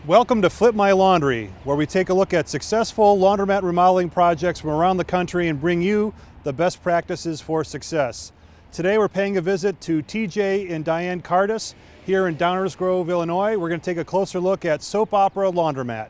Welcome to Flip My Laundry, where we take a look at successful laundromat remodeling projects from around the country and bring you the best practices for success. Today we're paying a visit to TJ and Diane Cardis here in Downers Grove, Illinois. We're going to take a closer look at Soap Opera Laundromat.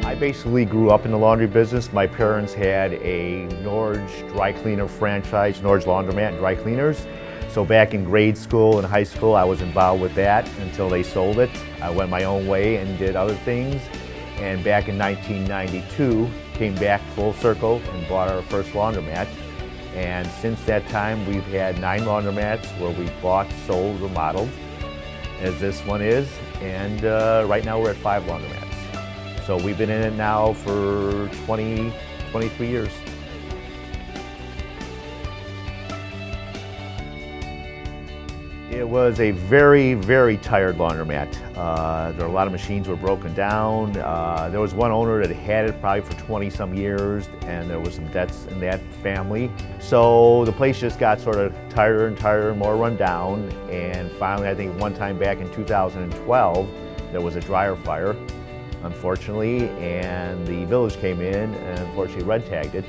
I basically grew up in the laundry business. My parents had a Norge dry cleaner franchise, Norge Laundromat and Dry Cleaners. So back in grade school and high school, I was involved with that until they sold it. I went my own way and did other things. And back in 1992, came back full circle and bought our first laundromat. And since that time, we've had 9 laundromats where we bought, sold, remodeled, as this one is. And right now we're at 5 laundromats. So we've been in it now for 23 years. It was a very, very tired laundromat. There were a lot of machines were broken down. There was one owner that had it probably for 20 some years, and there was some debts in that family. So the place just got sort of tighter and tighter and more run down. And finally, I think one time back in 2012, there was a dryer fire, unfortunately, and the village came in and unfortunately red tagged it,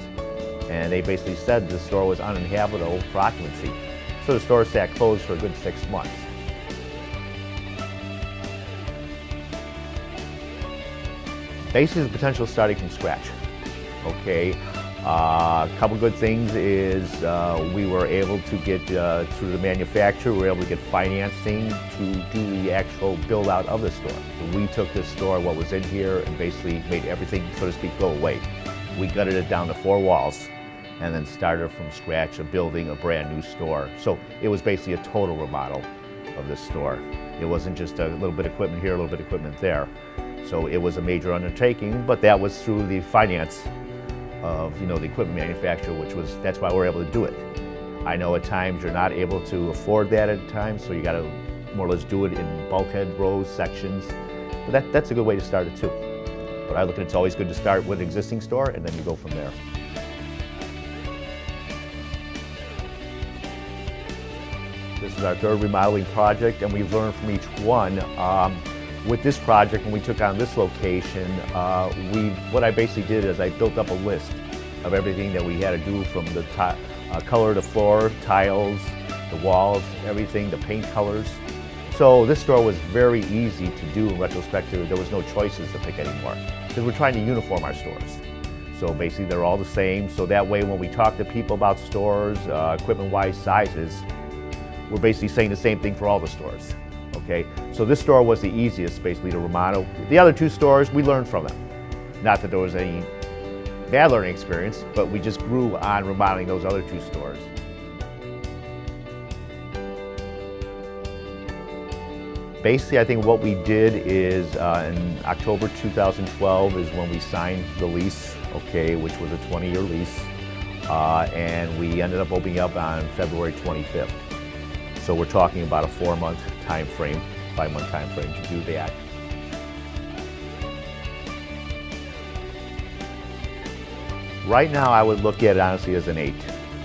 and they basically said the store was uninhabitable for occupancy. So the store sat closed for a good 6 months. Basically, the potential starting from scratch. Okay, a couple good things is we were able to get through the manufacturer, we were able to get financing to do the actual build out of the store. We took this store, what was in here, and basically made everything, so to speak, go away. We gutted it down to 4 walls and then started from scratch of building a brand new store. So it was basically a total remodel of this store. It wasn't just a little bit of equipment here, a little bit of equipment there. So it was a major undertaking, but that was through the finance of the equipment manufacturer, that's why we're able to do it. I know at times you're not able to afford that at times, so you got to more or less do it in bulkhead rows, sections. But that's a good way to start it too. But I look at it's always good to start with an existing store and then you go from there. This is our 3rd remodeling project, and we've learned from each one. With this project, when we took on this location, what I basically did is I built up a list of everything that we had to do, from the color of the floor, tiles, the walls, everything, the paint colors. So this store was very easy to do in retrospect. There was no choices to pick anymore, because we're trying to uniform our stores. So basically they're all the same, so that way when we talk to people about stores, equipment-wise, sizes, we're basically saying the same thing for all the stores. Okay, so this store was the easiest basically to remodel. The other 2 stores, we learned from them. Not that there was any bad learning experience, but we just grew on remodeling those other 2 stores. Basically, I think what we did is in October 2012 is when we signed the lease, okay, which was a 20-year lease, and we ended up opening up on February 25th. So we're talking about a 4-month time frame, 5-month time frame to do that. Right now I would look at it honestly as an 8,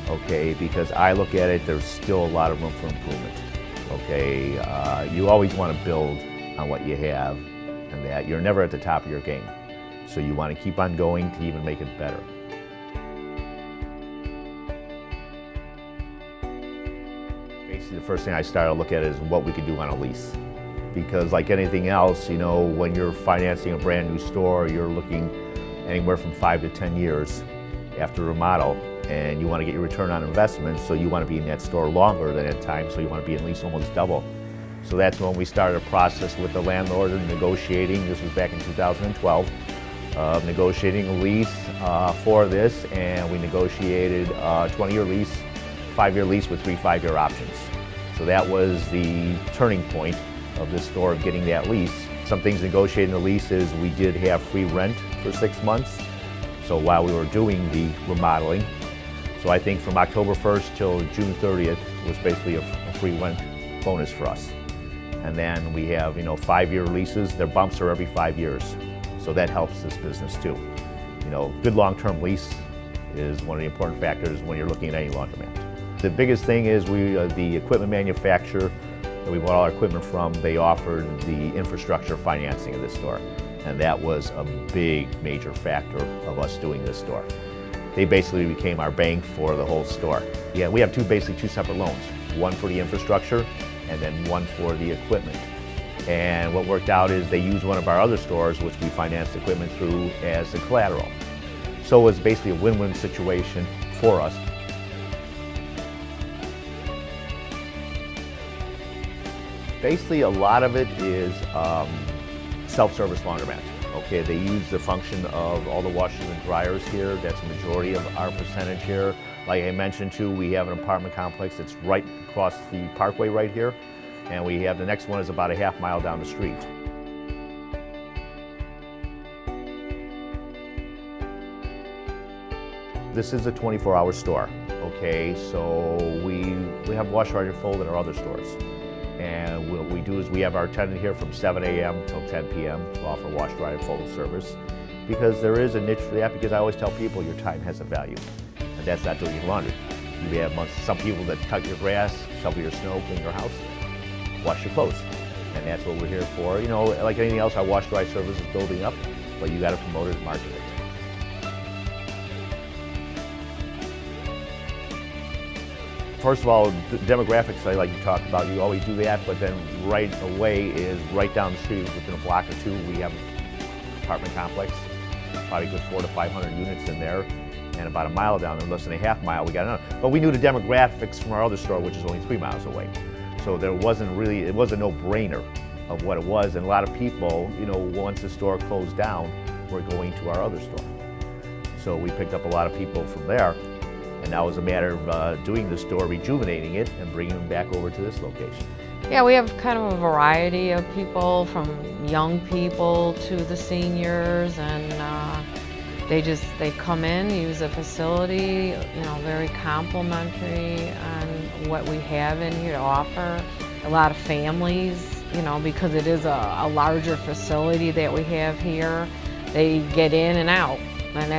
okay, because I look at it, there's still a lot of room for improvement, okay. You always want to build on what you have, and that you're never at the top of your game. So you want to keep on going to even make it better. Basically, the first thing I started to look at is what we could do on a lease. Because like anything else, when you're financing a brand new store, you're looking anywhere from 5 to 10 years after remodel, and you want to get your return on investment, so you want to be in that store longer than that time, so you want to be at least almost double. So that's when we started a process with the landlord and negotiating. This was back in 2012, negotiating a lease for this, and we negotiated a 20-year lease, 5-year lease with 3 5-year options. So that was the turning point of this store, of getting that lease. Some things negotiating the lease is we did have free rent for 6 months. So while we were doing the remodeling, so I think from October 1st till June 30th was basically a free rent bonus for us. And then we have, 5-year leases. Their bumps are every 5 years. So that helps this business too. Good long-term lease is one of the important factors when you're looking at any laundromat. The biggest thing is the equipment manufacturer that we bought all our equipment from, they offered the infrastructure financing of this store. And that was a big, major factor of us doing this store. They basically became our bank for the whole store. Yeah, we have basically two separate loans. One for the infrastructure and then one for the equipment. And what worked out is they used one of our other stores, which we financed equipment through, as the collateral. So it was basically a win-win situation for us. Basically, a lot of it is self-service laundromat. Okay, they use the function of all the washers and dryers here. That's the majority of our percentage here. Like I mentioned too, we have an apartment complex that's right across the parkway right here. And we have the next one is about a half mile down the street. This is a 24-hour store, okay? So we have wash, dryer, and fold in our other stores. And what we do is we have our attendant here from 7 a.m. till 10 p.m. to offer wash, dryer, and fold service. Because there is a niche for that, because I always tell people your time has a value. And that's not doing your laundry. You have some people that cut your grass, shovel your snow, clean your house, wash your clothes. And that's what we're here for. Like anything else, our wash, dry service is building up, but you got to promote it and market it. First of all, the demographics, like you talked about, you always do that, but then right away is right down the street, within a block or two, we have an apartment complex, probably good 400 to 500 units in there, and about a mile down there, less than a half mile, we got another. But we knew the demographics from our other store, which is only 3 miles away. So it was a no-brainer of what it was, and a lot of people, once the store closed down, were going to our other store. So we picked up a lot of people from there. And now it's a matter of doing the store, rejuvenating it, and bringing them back over to this location. Yeah, we have kind of a variety of people, from young people to the seniors, and they come in, use the facility, very complimentary on what we have in here to offer. A lot of families, because it is a larger facility that we have here, they get in and out, and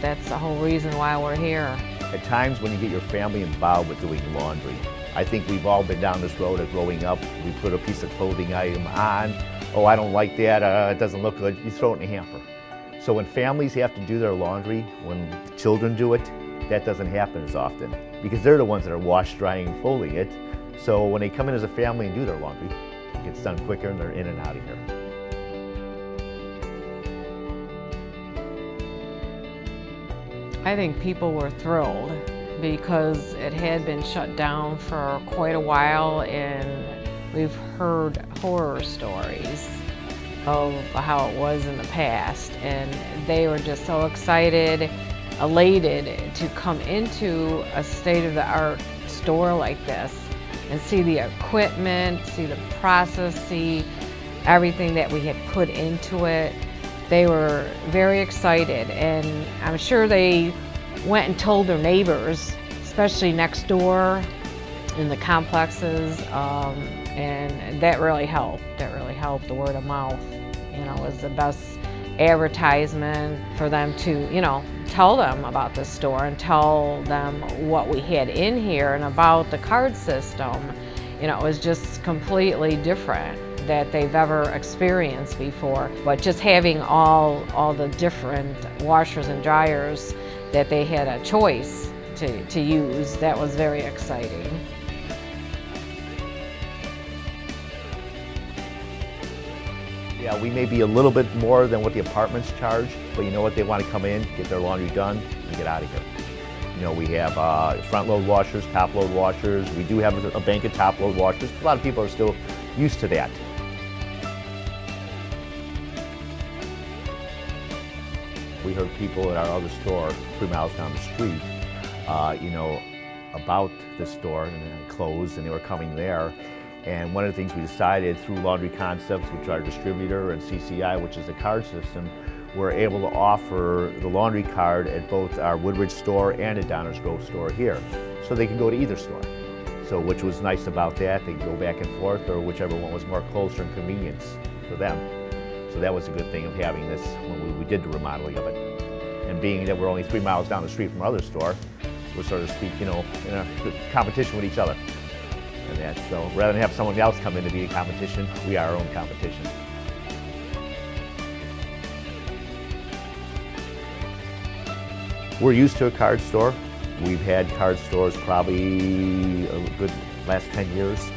that's the whole reason why we're here. At times when you get your family involved with doing laundry, I think we've all been down this road of growing up. We put a piece of clothing item on. Oh, I don't like that, it doesn't look good. You throw it in a hamper. So when families have to do their laundry, when children do it, that doesn't happen as often, because they're the ones that are wash, drying, and folding it. So when they come in as a family and do their laundry, it gets done quicker and they're in and out of here. I think people were thrilled because it had been shut down for quite a while, and we've heard horror stories of how it was in the past, and they were just so excited, elated to come into a state-of-the-art store like this and see the equipment, see the process, see everything that we had put into it. They were very excited, and I'm sure they went and told their neighbors, especially next door in the complexes, and that really helped. That really helped. The word of mouth, was the best advertisement for them to, tell them about the store and tell them what we had in here and about the card system. It was just completely different that they've ever experienced before. But just having all the different washers and dryers that they had a choice to use, that was very exciting. Yeah, we may be a little bit more than what the apartments charge, but you know what? They want to come in, get their laundry done, and get out of here. We have front load washers, top load washers. We do have a bank of top load washers. A lot of people are still used to that. We heard people at our other store, 3 miles down the street, about the store, and it closed, and they were coming there. And one of the things we decided through Laundry Concepts, which are our distributor, and CCI, which is the card system, we're able to offer the laundry card at both our Woodridge store and at Downers Grove store here. So they can go to either store. So which was nice about that, they could go back and forth, or whichever one was more closer and convenience for them. So that was a good thing of having this when we did the remodeling of it. And being that we're only 3 miles down the street from our other store, we're sort of speak, in a competition with each other. And that, so rather than have someone else come in to be a competition, we are our own competition. We're used to a card store. We've had card stores probably a good last 10 years,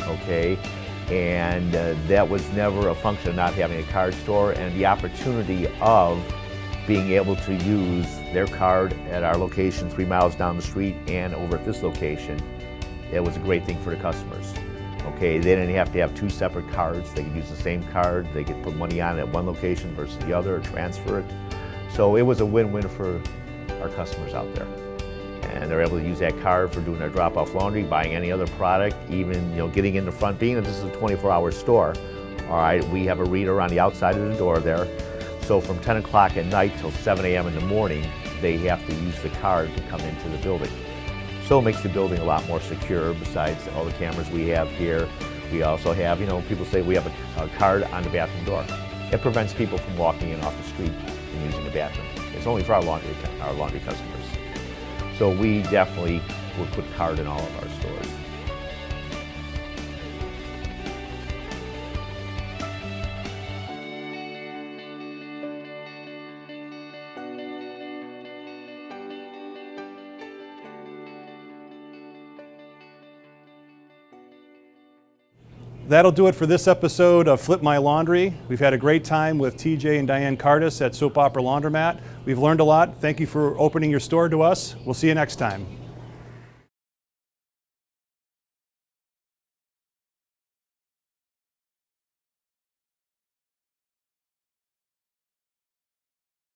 okay? And that was never a function of not having a card store, and the opportunity of being able to use their card at our location 3 miles down the street and over at this location, it was a great thing for the customers. Okay, they didn't have to have 2 separate cards. They could use the same card. They could put money on it at one location versus the other, or transfer it. So it was a win-win for our customers out there. And they're able to use that card for doing their drop-off laundry, buying any other product, even getting in the front. Being that this is a 24-hour store, all right, we have a reader on the outside of the door there. So from 10 o'clock at night till 7 a.m. in the morning, they have to use the card to come into the building. So it makes the building a lot more secure. Besides all the cameras we have here, we also have, people say we have a card on the bathroom door. It prevents people from walking in off the street and using the bathroom. It's only for our laundry customers. So we definitely will put card in all of our stores. That'll do it for this episode of Flip My Laundry. We've had a great time with TJ and Diane Cardis at Soap Opera Laundromat. We've learned a lot. Thank you for opening your store to us. We'll see you next time.